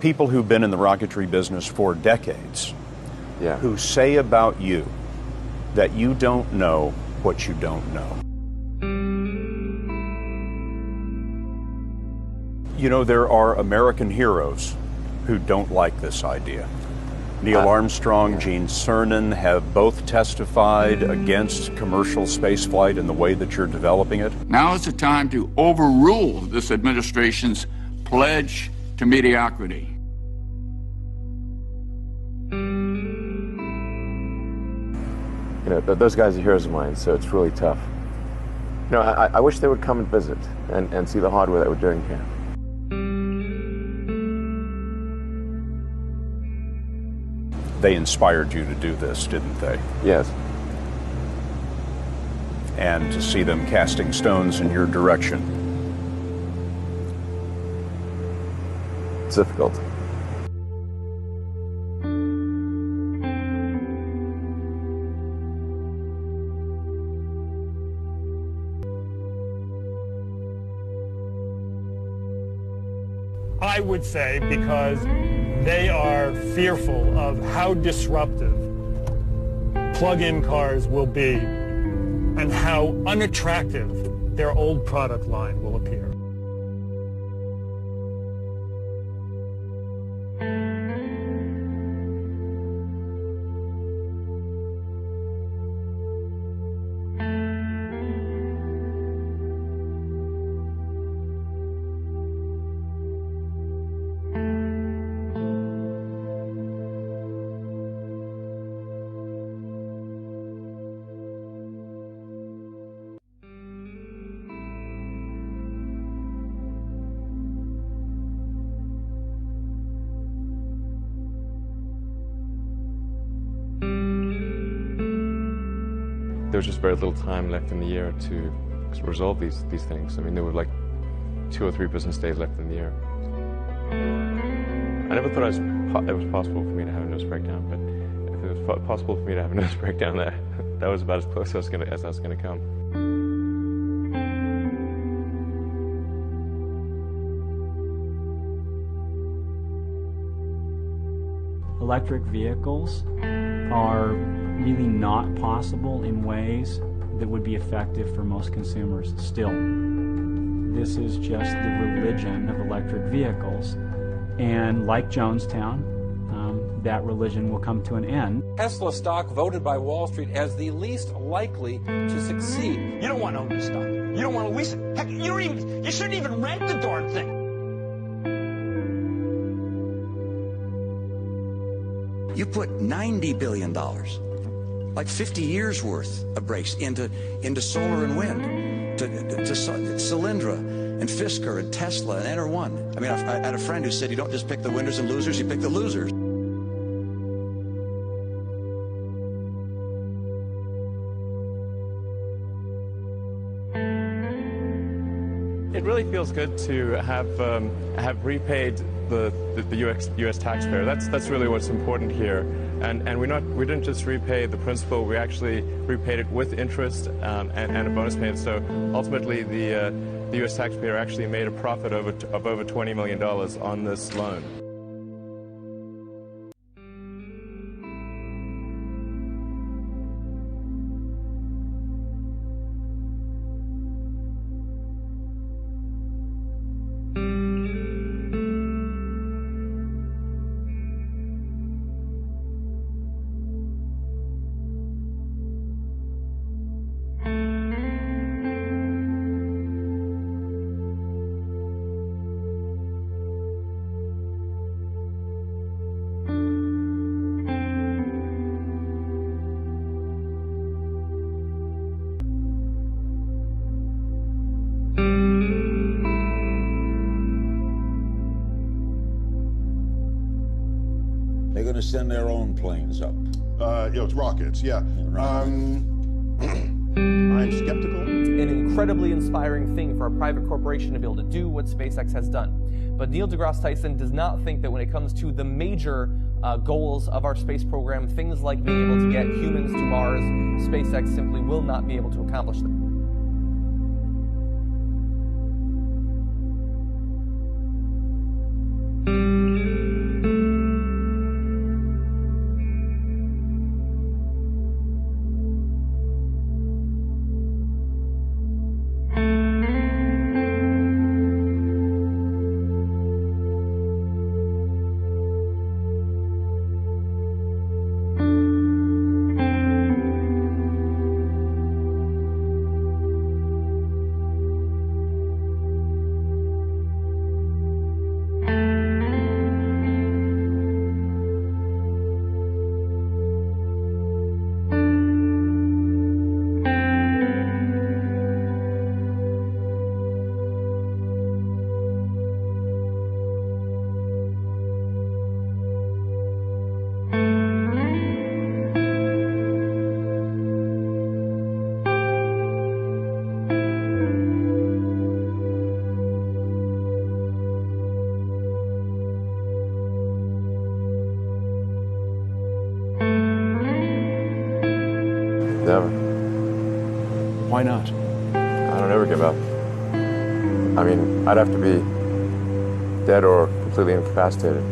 people who've been in the rocketry business for decades, yeah, who say about you that you don't know what you don't know. You know, there are American heroes who don't like this idea. Neil Armstrong, Gene Cernan have both testified against commercial spaceflight in the way that you're developing it. Now is the time to overrule this administration's pledge to mediocrity. You know, those guys are heroes of mine, so it's really tough. You know, I wish they would come and visit and see the hardware that we're doing here. They inspired you to do this, didn't they? Yes. And to see them casting stones in your direction. It's difficult. I would say because they are fearful of how disruptive plug-in cars will be and how unattractive their old product line will appear. There was just very little time left in the year to resolve these things. I mean, there were like 2 or 3 business days left in the year. I never thought it was possible for me to have a nose breakdown, but if it was possible for me to have a nose breakdown there, that was about as close as I was going to come. Electric vehicles are really not possible in ways that would be effective for most consumers still. This is just the religion of electric vehicles, and like Jonestown, that religion will come to an end. Tesla stock voted by Wall Street as the least likely to succeed. You don't want to own this stock. You don't want to lease it. Heck, you shouldn't even rent the darn thing. You put $90 billion, like 50 years worth of brakes into solar and wind, to Solyndra and Fisker and Tesla and Enter1. I mean, I had a friend who said you don't just pick the winners and losers, you pick the losers. It really feels good to have repaid the U.S. taxpayer. That's really what's important here. And we didn't just repay the principal. We actually repaid it with interest and a bonus payment. So ultimately, the U.S. taxpayer actually made a profit of over $20 million on this loan. They're going to send their own planes up. It's rockets, yeah. I'm skeptical. An incredibly inspiring thing for a private corporation to be able to do what SpaceX has done. But Neil deGrasse Tyson does not think that when it comes to the major goals of our space program, things like being able to get humans to Mars, SpaceX simply will not be able to accomplish them. Never. Why not? I don't ever give up. I mean, I'd have to be dead or completely incapacitated.